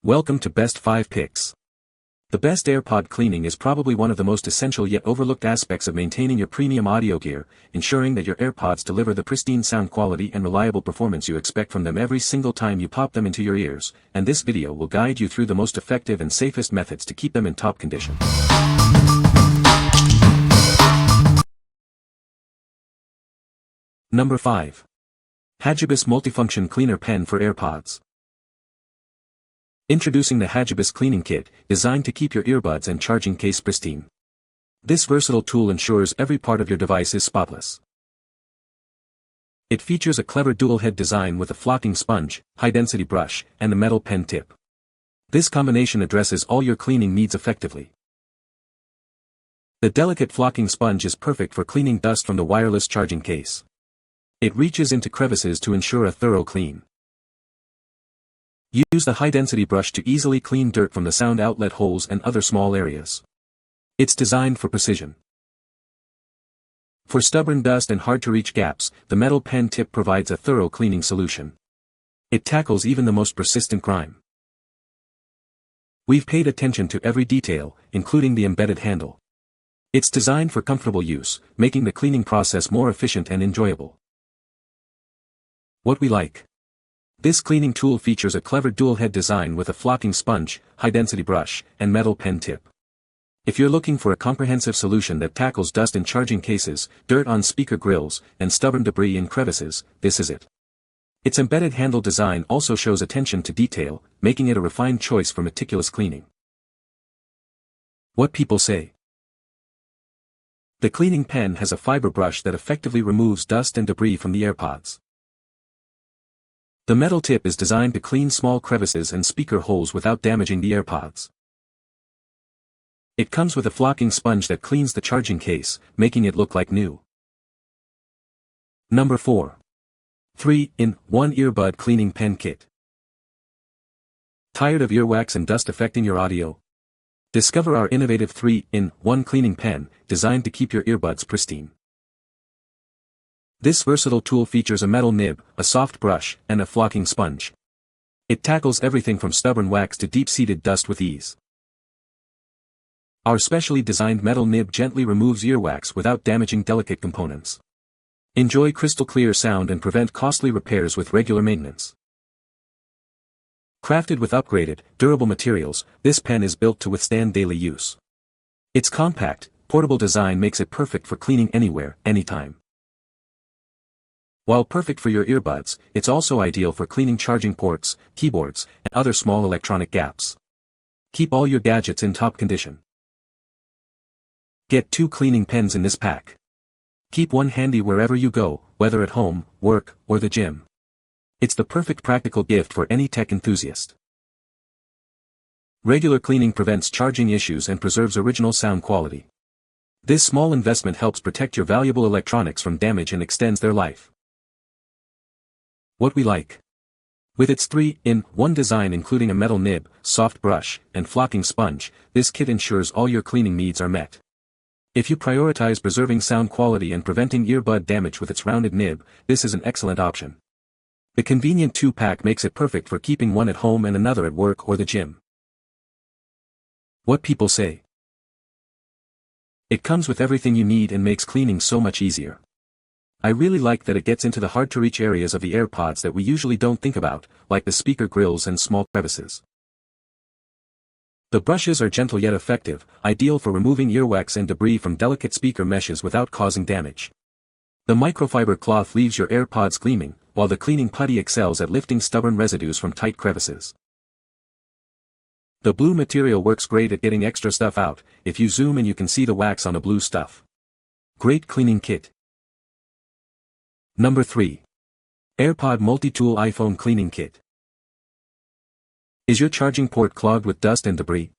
Welcome to Best 5 Picks. The best AirPod cleaning is probably one of the most essential yet overlooked aspects of maintaining your premium audio gear, ensuring that your AirPods deliver the pristine sound quality and reliable performance you expect from them every single time you pop them into your ears, and this video will guide you through the most effective and safest methods to keep them in top condition. Number 5. Hagibis Multifunction Cleaner Pen for AirPods. Introducing the Hagibis Cleaning Kit, designed to keep your earbuds and charging case pristine. This versatile tool ensures every part of your device is spotless. It features a clever dual-head design with a flocking sponge, high-density brush, and a metal pen tip. This combination addresses all your cleaning needs effectively. The delicate flocking sponge is perfect for cleaning dust from the wireless charging case. It reaches into crevices to ensure a thorough clean. Use the high-density brush to easily clean dirt from the sound outlet holes and other small areas. It's designed for precision. For stubborn dust and hard-to-reach gaps, the metal pen tip provides a thorough cleaning solution. It tackles even the most persistent grime. We've paid attention to every detail, including the embedded handle. It's designed for comfortable use, making the cleaning process more efficient and enjoyable. What we like. This cleaning tool features a clever dual-head design with a flocking sponge, high-density brush, and metal pen tip. If you're looking for a comprehensive solution that tackles dust in charging cases, dirt on speaker grills, and stubborn debris in crevices, this is it. Its embedded handle design also shows attention to detail, making it a refined choice for meticulous cleaning. What people say. The cleaning pen has a fiber brush that effectively removes dust and debris from the AirPods. The metal tip is designed to clean small crevices and speaker holes without damaging the AirPods. It comes with a flocking sponge that cleans the charging case, making it look like new. Number 4. 3-in-1 Earbud Cleaning Pen Kit. Tired of earwax and dust affecting your audio? Discover our innovative 3-in-1 cleaning pen, designed to keep your earbuds pristine. This versatile tool features a metal nib, a soft brush, and a flocking sponge. It tackles everything from stubborn wax to deep-seated dust with ease. Our specially designed metal nib gently removes earwax without damaging delicate components. Enjoy crystal clear sound and prevent costly repairs with regular maintenance. Crafted with upgraded, durable materials, this pen is built to withstand daily use. Its compact, portable design makes it perfect for cleaning anywhere, anytime. While perfect for your earbuds, it's also ideal for cleaning charging ports, keyboards, and other small electronic gaps. Keep all your gadgets in top condition. Get 2 cleaning pens in this pack. Keep one handy wherever you go, whether at home, work, or the gym. It's the perfect practical gift for any tech enthusiast. Regular cleaning prevents charging issues and preserves original sound quality. This small investment helps protect your valuable electronics from damage and extends their life. What we like. With its 3-in-1 design including a metal nib, soft brush, and flocking sponge, this kit ensures all your cleaning needs are met. If you prioritize preserving sound quality and preventing earbud damage with its rounded nib, this is an excellent option. The convenient 2-pack makes it perfect for keeping one at home and another at work or the gym. What people say. It comes with everything you need and makes cleaning so much easier. I really like that it gets into the hard-to-reach areas of the AirPods that we usually don't think about, like the speaker grills and small crevices. The brushes are gentle yet effective, ideal for removing earwax and debris from delicate speaker meshes without causing damage. The microfiber cloth leaves your AirPods gleaming, while the cleaning putty excels at lifting stubborn residues from tight crevices. The blue material works great at getting extra stuff out. If you zoom in you can see the wax on the blue stuff. Great cleaning kit. Number 3. Airpod Multi-Tool iPhone Cleaning Kit. Is your charging port clogged with dust and debris?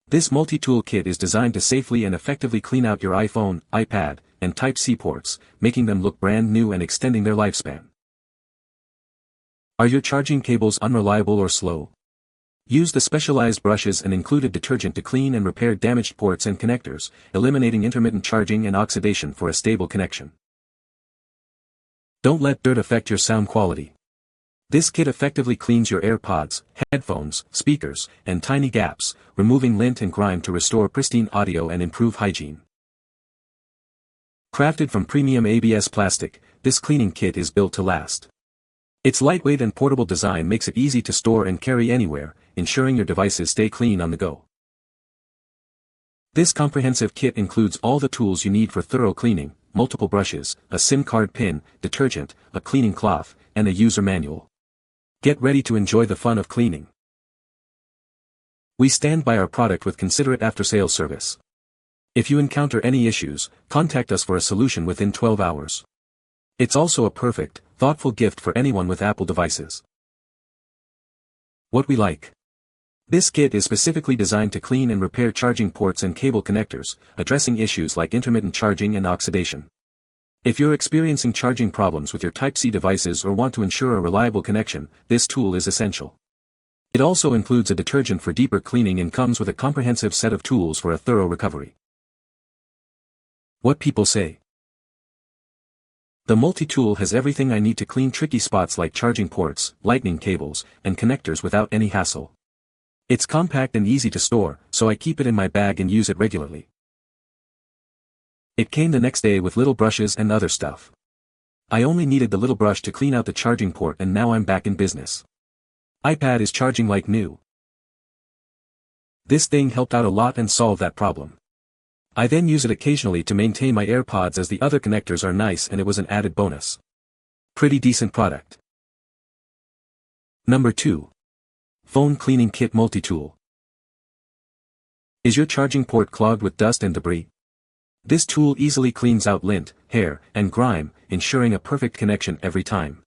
This multi-tool kit is designed to safely and effectively clean out your iPhone, iPad, and Type-C ports, making them look brand new and extending their lifespan. Are your charging cables unreliable or slow? Use the specialized brushes and included detergent to clean and repair damaged ports and connectors, eliminating intermittent charging and oxidation for a stable connection. Don't let dirt affect your sound quality. This kit effectively cleans your AirPods, headphones, speakers, and tiny gaps, removing lint and grime to restore pristine audio and improve hygiene. Crafted from premium ABS plastic, this cleaning kit is built to last. Its lightweight and portable design makes it easy to store and carry anywhere, ensuring your devices stay clean on the go. This comprehensive kit includes all the tools you need for thorough cleaning: multiple brushes, a SIM card pin, detergent, a cleaning cloth, and a user manual. Get ready to enjoy the fun of cleaning. We stand by our product with considerate after-sales service. If you encounter any issues, contact us for a solution within 12 hours. It's also a perfect, thoughtful gift for anyone with Apple devices. What we like. This kit is specifically designed to clean and repair charging ports and cable connectors, addressing issues like intermittent charging and oxidation. If you're experiencing charging problems with your Type-C devices or want to ensure a reliable connection, this tool is essential. It also includes a detergent for deeper cleaning and comes with a comprehensive set of tools for a thorough recovery. What people say. The Multitool has everything I need to clean tricky spots like charging ports, lightning cables, and connectors without any hassle. It's compact and easy to store, so I keep it in my bag and use it regularly. It came the next day with little brushes and other stuff. I only needed the little brush to clean out the charging port and now I'm back in business. iPad is charging like new. This thing helped out a lot and solved that problem. I then use it occasionally to maintain my AirPods as the other connectors are nice and it was an added bonus. Pretty decent product. Number 2. Phone Cleaning Kit Multi-Tool. Is your charging port clogged with dust and debris? This tool easily cleans out lint, hair, and grime, ensuring a perfect connection every time.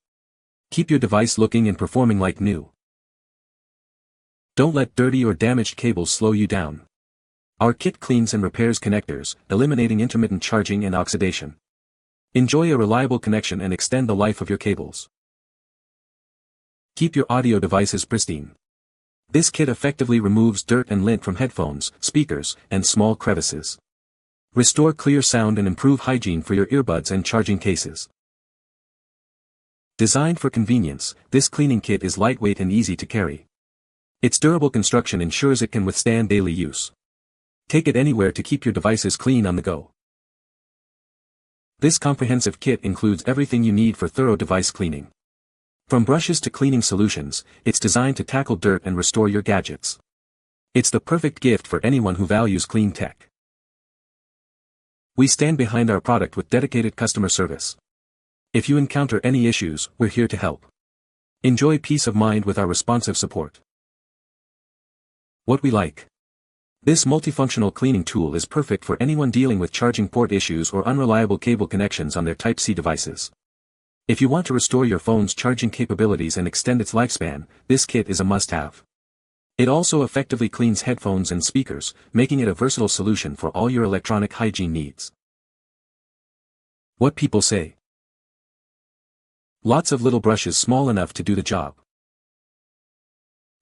Keep your device looking and performing like new. Don't let dirty or damaged cables slow you down. Our kit cleans and repairs connectors, eliminating intermittent charging and oxidation. Enjoy a reliable connection and extend the life of your cables. Keep your audio devices pristine. This kit effectively removes dirt and lint from headphones, speakers, and small crevices. Restore clear sound and improve hygiene for your earbuds and charging cases. Designed for convenience, this cleaning kit is lightweight and easy to carry. Its durable construction ensures it can withstand daily use. Take it anywhere to keep your devices clean on the go. This comprehensive kit includes everything you need for thorough device cleaning. From brushes to cleaning solutions, it's designed to tackle dirt and restore your gadgets. It's the perfect gift for anyone who values clean tech. We stand behind our product with dedicated customer service. If you encounter any issues, we're here to help. Enjoy peace of mind with our responsive support. What we like. This multifunctional cleaning tool is perfect for anyone dealing with charging port issues or unreliable cable connections on their Type-C devices. If you want to restore your phone's charging capabilities and extend its lifespan, this kit is a must-have. It also effectively cleans headphones and speakers, making it a versatile solution for all your electronic hygiene needs. What people say. Lots of little brushes small enough to do the job.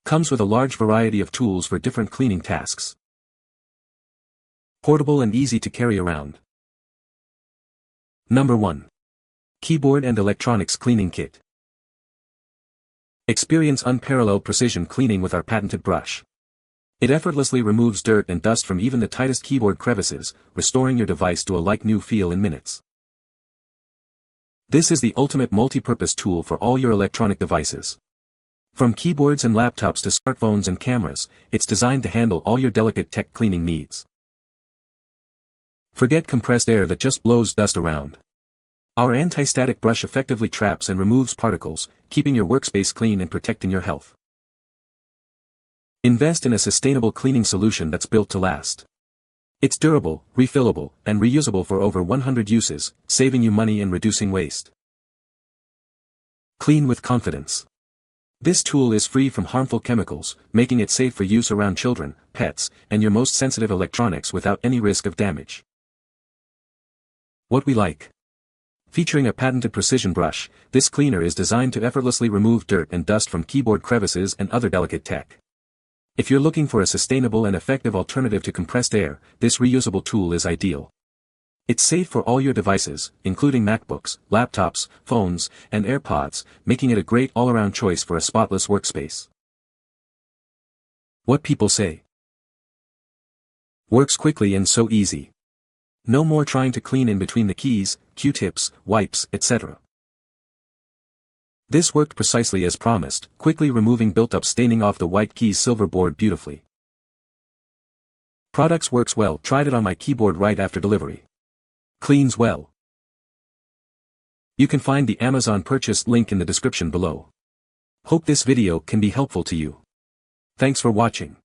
Comes with a large variety of tools for different cleaning tasks. Portable and easy to carry around. Number 1. Keyboard and Electronics Cleaning Kit. Experience unparalleled precision cleaning with our patented brush. It effortlessly removes dirt and dust from even the tightest keyboard crevices, restoring your device to a like-new feel in minutes. This is the ultimate multi-purpose tool for all your electronic devices. From keyboards and laptops to smartphones and cameras, it's designed to handle all your delicate tech cleaning needs. Forget compressed air that just blows dust around. Our anti-static brush effectively traps and removes particles, keeping your workspace clean and protecting your health. Invest in a sustainable cleaning solution that's built to last. It's durable, refillable, and reusable for over 100 uses, saving you money and reducing waste. Clean with confidence. This tool is free from harmful chemicals, making it safe for use around children, pets, and your most sensitive electronics without any risk of damage. What we like. Featuring a patented precision brush, this cleaner is designed to effortlessly remove dirt and dust from keyboard crevices and other delicate tech. If you're looking for a sustainable and effective alternative to compressed air, this reusable tool is ideal. It's safe for all your devices, including MacBooks, laptops, phones, and AirPods, making it a great all-around choice for a spotless workspace. What people say. Works quickly and so easy. No more trying to clean in between the keys, Q-tips, wipes, etc. This worked precisely as promised, quickly removing built-up staining off the white key's silver board beautifully. Products works well. Tried it on my keyboard right after delivery. Cleans well. You can find the Amazon purchase link in the description below. Hope this video can be helpful to you. Thanks for watching.